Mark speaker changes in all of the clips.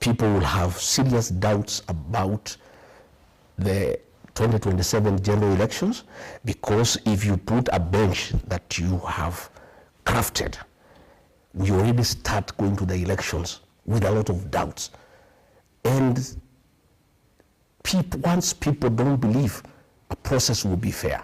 Speaker 1: people will have serious doubts about the 2027 general elections, because if you put a bench that you have crafted, you already start going to the elections with a lot of doubts. And once people don't believe a process will be fair,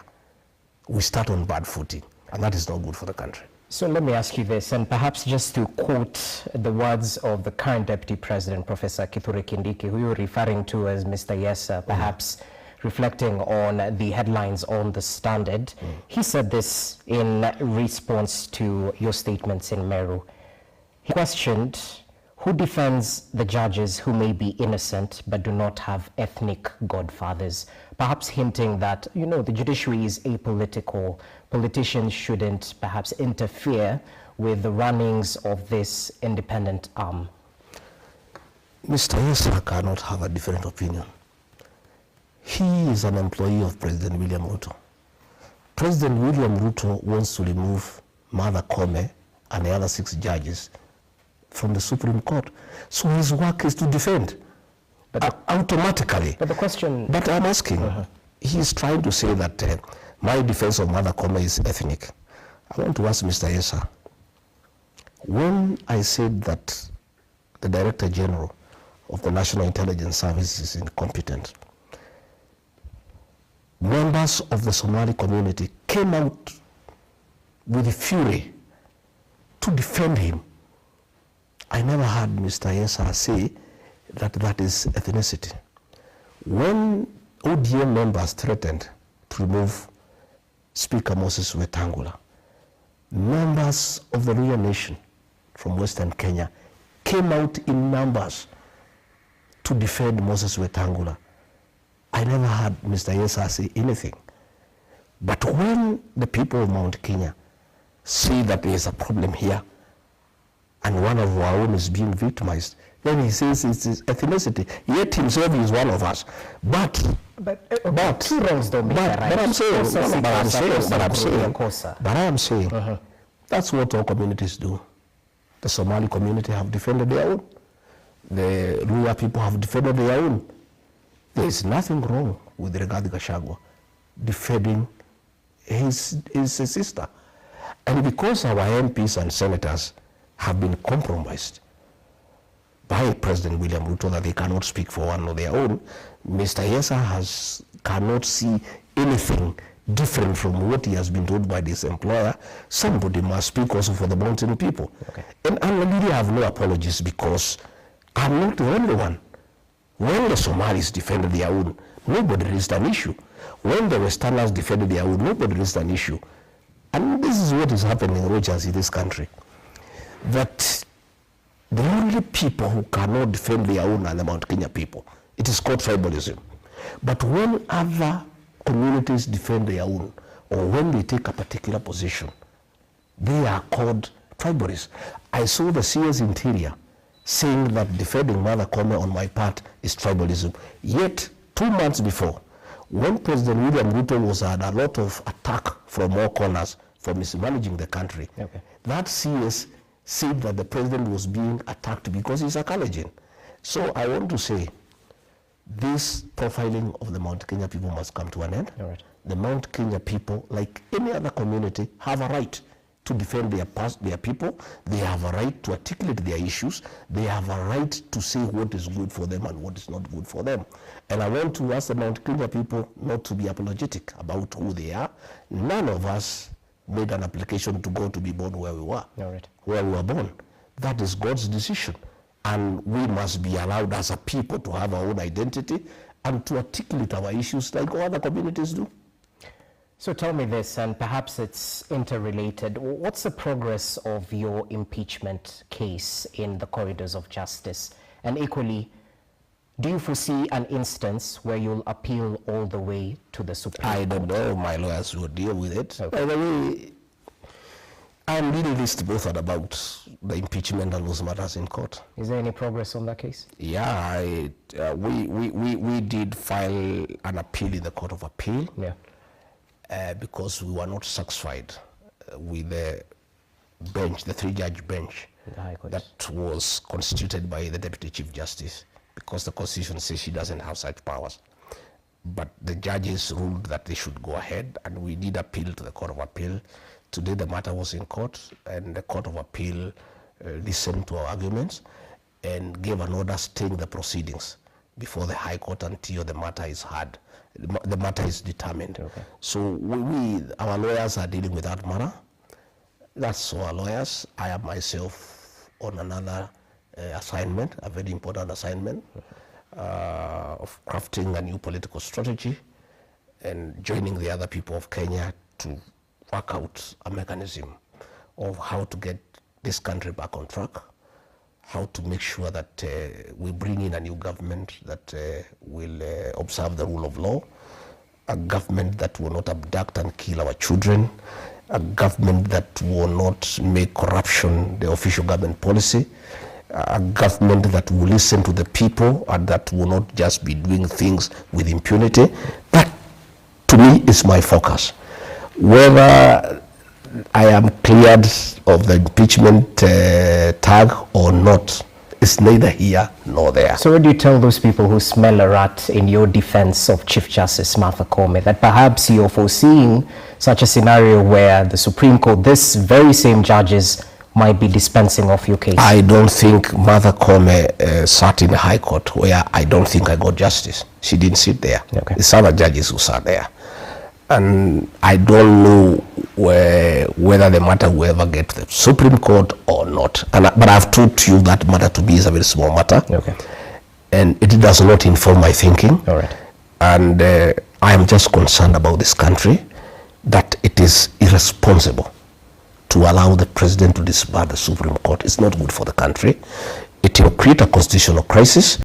Speaker 1: we start on bad footing, and that is not good for the country.
Speaker 2: So let me ask you this, and perhaps just to quote the words of the current Deputy President, Professor Kithure Kindiki, who you're referring to as Mr. Yesa, perhaps reflecting on the headlines on the Standard. He said this in response to your statements in Meru. He questioned who defends the judges who may be innocent but do not have ethnic godfathers, perhaps hinting that, you know, the judiciary is apolitical. Politicians shouldn't perhaps interfere with the runnings of this independent arm.
Speaker 1: Mr. Yesa cannot have a different opinion. He is an employee of President William Ruto. President William Ruto wants to remove Mother Koome and the other 6 judges from the Supreme Court. So his work is to defend, but automatically.
Speaker 2: But the question...
Speaker 1: But I'm asking, he's trying to say that my defense of Mother Koome is ethnic. I want to ask Mr. Yesa, when I said that the Director General of the National Intelligence Service is incompetent, members of the Somali community came out with fury to defend him. I never heard Mr. Yesa say that that is ethnicity. When ODM members threatened to remove Speaker Moses Wetangula, members of the Luhya Nation from Western Kenya came out in numbers to defend Moses Wetangula. I never heard Mr. Yesa say anything. But when the people of Mount Kenya see that there is a problem here, and one of our own is being victimized, then he says it's ethnicity. Yet himself is one of us. But
Speaker 2: two wrongs don't make a right.
Speaker 1: But I am saying, that's what all communities do. The Somali community have defended their own. The Luhya people have defended their own. There is nothing wrong with Rigathi Gachagua defending his sister. And because our MPs and senators have been compromised by President William Ruto that they cannot speak for one or their own, Mr. Yesa cannot see anything different from what he has been told by this employer. Somebody must speak also for the mountain people. Okay. And I really have no apologies, because I'm not the only one. When the Somalis defended their own, nobody raised an issue. When the Westerners defended their own, nobody raised an issue. And this is what is happening, Rogers, in this country. That the only people who cannot defend their own are the Mount Kenya people. It is called tribalism. But when other communities defend their own, or when they take a particular position, they are called tribalists. I saw the CS Interior saying that defending Mother Koome on my part is tribalism. Yet, 2 months before, when President William Ruto was at a lot of attack from all corners for mismanaging the country, that CS said that the president was being attacked because he's a Kalenjin. So I want to say, this profiling of the Mount Kenya people must come to an end. The Mount Kenya people, like any other community, have a right to defend their people. They have a right to articulate their issues. They have a right to say what is good for them and what is not good for them. And I want to ask the Mount Kenya people not to be apologetic about who they are. None of us made an application to go to be born where we were, where we were born. That is God's decision. And we must be allowed as a people to have our own identity and to articulate our issues like all other communities do.
Speaker 2: So tell me this, and perhaps it's interrelated. What's the progress of your impeachment case in the corridors of justice? And equally, do you foresee an instance where you'll appeal all the way to the Supreme Court?
Speaker 1: I don't know. My lawyers will deal with it. By the way, I'm really bothered about the impeachment and those matters in court.
Speaker 2: Is there any progress on that case?
Speaker 1: Yeah, we did file an appeal in the Court of Appeal. Because we were not satisfied with the bench, the three-judge bench
Speaker 2: The High Court.
Speaker 1: that was constituted by the Deputy Chief Justice, because the Constitution says she doesn't have such powers. But the judges ruled that they should go ahead, and we did appeal to the Court of Appeal. Today the matter was in court, and the Court of Appeal listened to our arguments and gave an order staying the proceedings before the High Court until the matter is heard, the matter is determined. Okay. So our lawyers are dealing with that matter. That's our lawyers. I am myself on another assignment, a very important assignment of crafting a new political strategy and joining the other people of Kenya to work out a mechanism of how to get this country back on track, how to make sure that we bring in a new government that will observe the rule of law, a government that will not abduct and kill our children, a government that will not make corruption the official government policy, a government that will listen to the people and that will not just be doing things with impunity. That, to me, is my focus. Whether I am cleared of the impeachment tag or not, it's neither here nor there.
Speaker 2: So what do you tell those people who smell a rat in your defense of Chief Justice Martha Koome, that perhaps you're foreseeing such a scenario where the Supreme Court, this very same judges, might be dispensing of your case?
Speaker 1: I don't think Martha Koome sat in the High Court where I don't think I got justice. She didn't sit there. Okay. It's other judges who sat there. And I don't know whether the matter will ever get to the Supreme Court or not. But I've told you that matter to me is a very small matter. Okay. And it does not inform my thinking. All right. And I am just concerned about this country, that it is irresponsible to allow the president to disbar the Supreme Court. It's not good for the country. It will create a constitutional crisis.